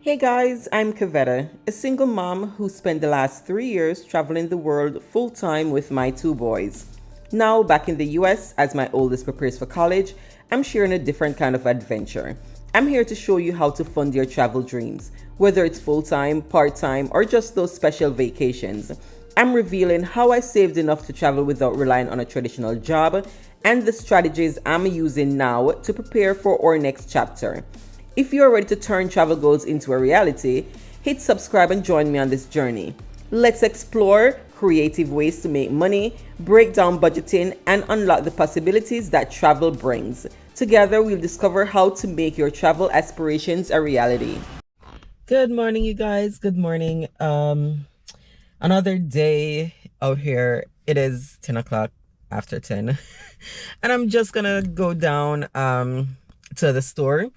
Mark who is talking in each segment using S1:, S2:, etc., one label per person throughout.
S1: Hey guys, I'm Kavetta, a single mom who spent the last 3 years traveling the world full time with my two boys. Now, back in the US, as my oldest prepares for college, I'm sharing a different kind of adventure. I'm here to show you how to fund your travel dreams, whether it's full time, part time, or just those special vacations. I'm revealing how I saved enough to travel without relying on a traditional job and the strategies I'm using now to prepare for our next chapter. If you're ready to turn travel goals into a reality, hit subscribe and join me on this journey. Let's explore creative ways to make money, break down budgeting, and unlock the possibilities that travel brings. Together, we'll discover how to make your travel aspirations a reality. Good morning, you guys. Good morning. Another day out here. It is 10 o'clock after 10. And I'm just gonna go down to the store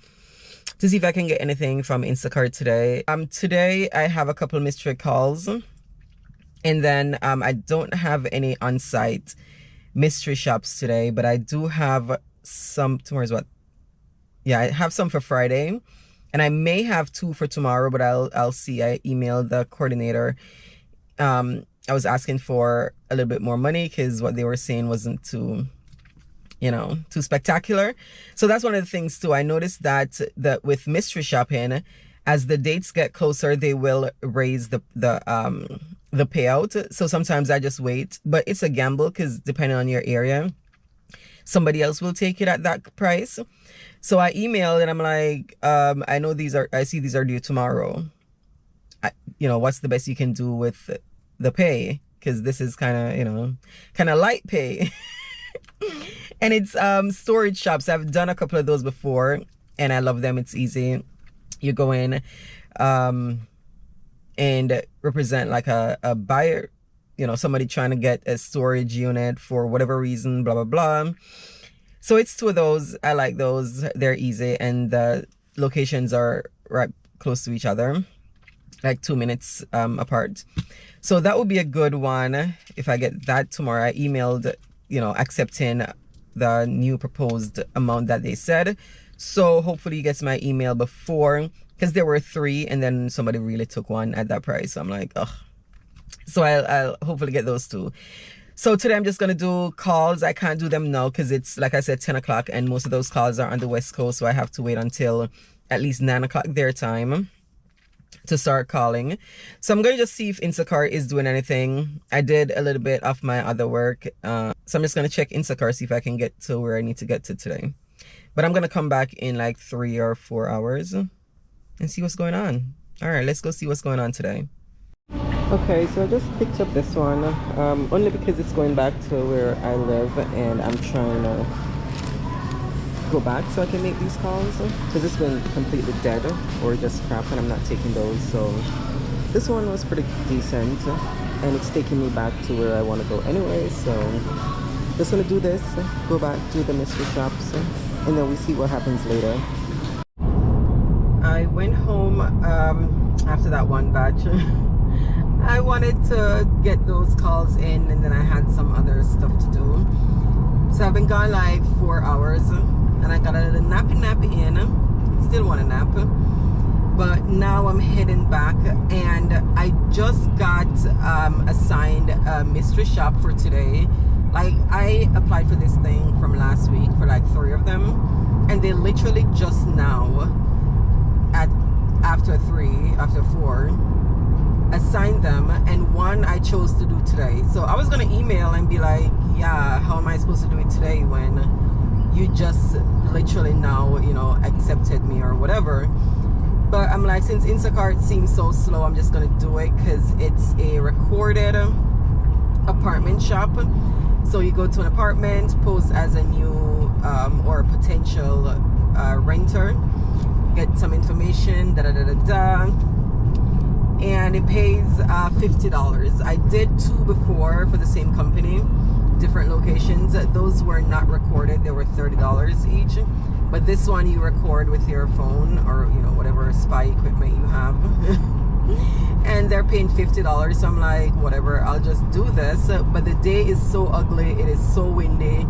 S1: to see if I can get anything from Instacart today. Today I have a couple mystery calls, and then I don't have any on-site mystery shops today, but I do have some. Tomorrow's what? Yeah, I have some for Friday, and I may have two for tomorrow, but I'll see. I emailed the coordinator. I was asking for a little bit more money because what they were saying wasn't too spectacular. So that's one of the things too. I noticed that with mystery shopping, as the dates get closer, they will raise the payout. So sometimes I just wait, but it's a gamble because depending on your area, somebody else will take it at that price. So I emailed and I'm like, I see these are due tomorrow. What's the best you can do with the pay? Because this is kind of light pay. And it's storage shops. I've done a couple of those before and I love them. It's easy. You go in and represent like a buyer, somebody trying to get a storage unit for whatever reason, blah blah blah. So it's two of those. I like those. They're easy and the locations are right close to each other, like 2 minutes apart. So that would be a good one if I get that tomorrow. I emailed accepting the new proposed amount that they said. So hopefully he gets my email before, because there were three and then somebody really took one at that price. So I'm like, ugh. So I'll hopefully get those two. So today I'm just going to do calls. I can't do them now because it's, like I said, 10 o'clock and most of those calls are on the West Coast. So I have to wait until at least 9 o'clock their time to start calling. So I'm going to just see if Instacart is doing anything. I did a little bit of my other work. So I'm just going to check Instacart, see if I can get to where I need to get to today. But I'm going to come back in like 3 or 4 hours and see what's going on. All right, let's go see what's going on today. Okay, so I just picked up this one only because it's going back to where I live and I'm trying to go back so I can make these calls because it's been completely dead or just crap and I'm not taking those. So this one was pretty decent and it's taking me back to where I want to go anyway. So just gonna do this, go back, do the mystery shops, and then we see what happens later. I went home after that one batch. I wanted to get those calls in and then I had some other stuff to do. So I've been gone like 4 hours and I got a little nappy in. Still want a nap. But now I'm heading back and I just got assigned a mystery shop for today. Like I applied for this thing from last week for like 3 of them and they literally just now after 4 assigned them and one I chose to do today. So I was gonna email and be like, yeah, how am I supposed to do it today when you just literally now accepted me or whatever. But I'm like, since Instacart seems so slow, I'm just gonna do it because it's a recorded apartment shop. So you go to an apartment, post as a new or potential renter, get some information, and it pays $50. I did 2 before for the same company, different locations. Those were not recorded. They were $30 each. But this one you record with your phone or whatever spy equipment you have. And they're paying $50. So I'm like, whatever, I'll just do this. But the day is so ugly. It is so windy.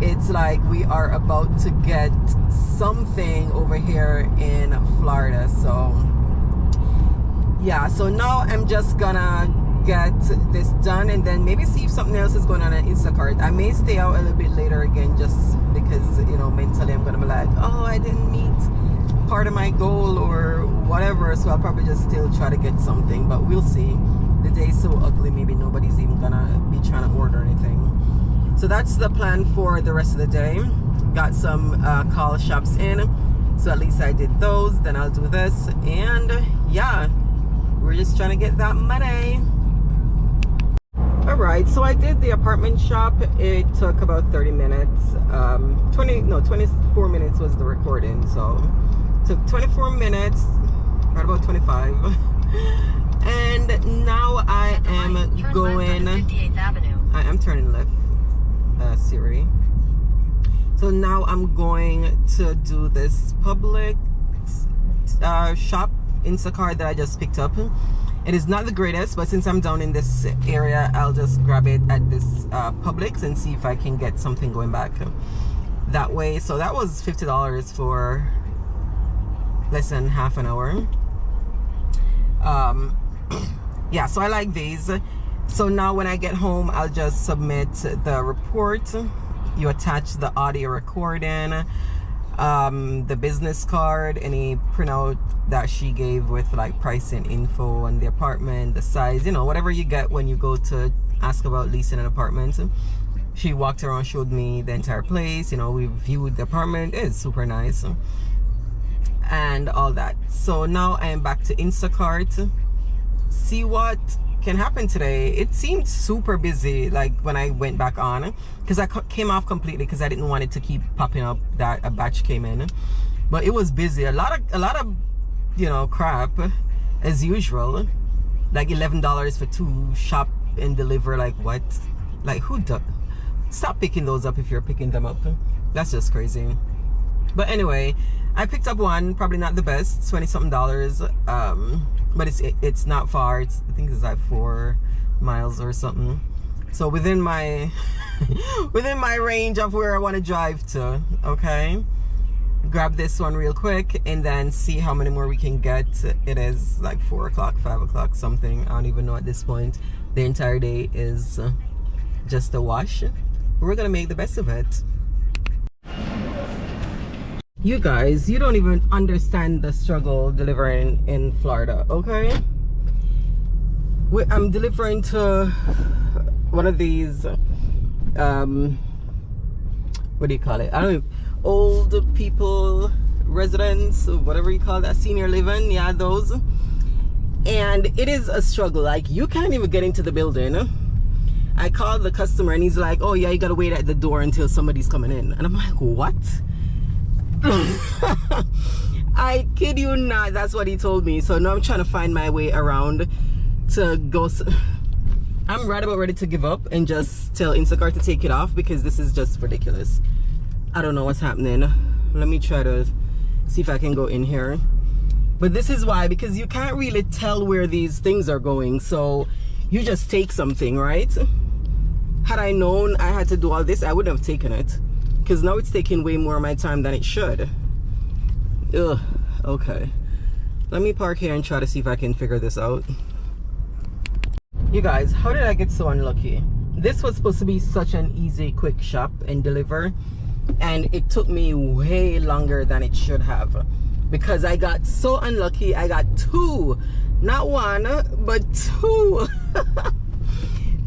S1: It's like we are about to get something over here in Florida. So yeah, so now I'm just gonna get this done and then maybe see if something else is going on at Instacart. I may stay out a little bit later again just because, you know, mentally I'm gonna be like, oh, I didn't meet part of my goal or whatever, so I'll probably just still try to get something, but we'll see. The day's so ugly, maybe nobody's even gonna be trying to order anything. So that's the plan for the rest of the day. Got some call shops in, so at least I did those. Then I'll do this, and yeah, we're just trying to get that money. All right, so I did the apartment shop. It took about 30 minutes. 24 minutes was the recording, so it took 24 minutes, right about 25. And now I am going. I am turning left, Siri. So now I'm going to do this public shop Instacart that I just picked up. It is not the greatest, but since I'm down in this area, I'll just grab it at this Publix and see if I can get something going back that way. So that was $50 for less than half an hour. Yeah, so I like these. So now when I get home, I'll just submit the report. You attach the audio recording, the business card, any printout that she gave with like pricing info on the apartment, the size, you know, whatever you get when you go to ask about leasing an apartment. She walked around, showed me the entire place, you know, we viewed the apartment. It's super nice and all that. So now I am back to Instacart, see what can happen today. It seemed super busy, like when I went back on, because I came off completely because I didn't want it to keep popping up that a batch came in, but it was busy. A lot of you know, crap as usual, like $11 for 2 shop and deliver. Like what? Like who does? Stop picking those up if you're picking them up. That's just crazy. But anyway, I picked up one, probably not the best, $20-something, but it's not far. I think it's like 4 miles or something. So within my within my range of where I want to drive to. Okay, grab this one real quick and then see how many more we can get. It is like 4 o'clock, 5 o'clock, something. I don't even know at this point. The entire day is just a wash. We're gonna make the best of it. You guys, you don't even understand the struggle delivering in Florida, okay? I'm delivering to one of these, what do you call it? I don't know, old people residents, whatever you call that, senior living, yeah, those. And it is a struggle. Like, you can't even get into the building. I called the customer and he's like, oh yeah, you gotta wait at the door until somebody's coming in. And I'm like, what? I kid you not, that's what he told me. So now I'm trying to find my way around to go. I'm right about ready to give up and just tell Instacart to take it off because this is just ridiculous. I don't know what's happening. Let me try to see if I can go in here. But this is why, because you can't really tell where these things are going, so you just take something, right? Had I known I had to do all this, I wouldn't have taken it, because now it's taking way more of my time than it should. Ugh, okay. Let me park here and try to see if I can figure this out. You guys, how did I get so unlucky? This was supposed to be such an easy, quick shop and deliver, and it took me way longer than it should have, because I got so unlucky. I got 2, not 1, but 2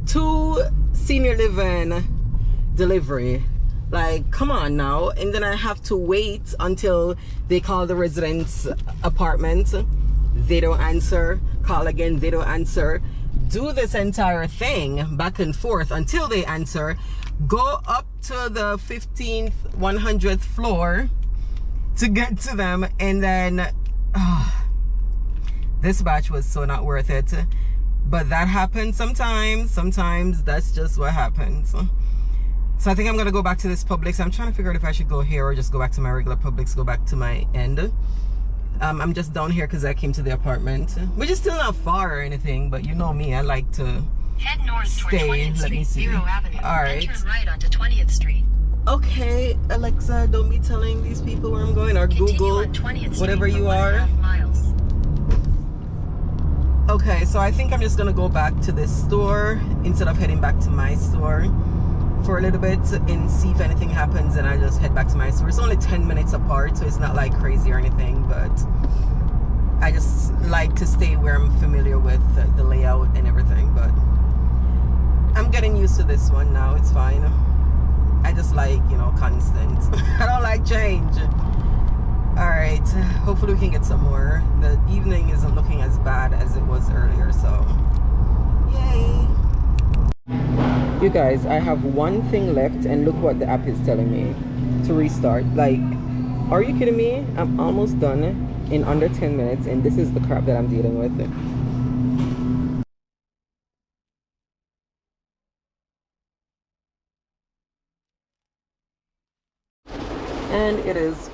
S1: 2 senior living delivery. Like, come on now. And then I have to wait until they call the residents' apartment. They don't answer. Call again, they don't answer. Do this entire thing back and forth until they answer. Go up to the 15th, 100th floor to get to them. And then this batch was so not worth it. But that happens sometimes. Sometimes that's just what happens. So I think I'm gonna go back to this Publix. I'm trying to figure out if I should go here or just go back to my regular Publix, go back to my end. I'm just down here because I came to the apartment, which is still not far or anything, but you know me, I like to
S2: head north
S1: stay.
S2: Toward 20th
S1: Let me see.
S2: Street, Avenue.
S1: All right.
S2: Turn right onto 20th Street.
S1: Okay, Alexa, don't be telling these people where I'm going, or
S2: Continue
S1: Google,
S2: on 20th Street
S1: whatever
S2: for
S1: you
S2: 1.5
S1: are.
S2: miles.
S1: Okay, so I think I'm just gonna go back to this store instead of heading back to my store for a little bit and see if anything happens, and I just head back to my store. It's only 10 minutes apart, so it's not like crazy or anything, but I just like to stay where I'm familiar with the layout and everything. But I'm getting used to this one now. It's fine. I just like, you know, constant. I don't like change. All right, hopefully we can get some more. The evening isn't looking as bad as it was earlier, so yay. You guys, I have one thing left, and look what the app is telling me to restart. Like, are you kidding me? I'm almost done in under 10 minutes, and this is the crap that I'm dealing with. And it is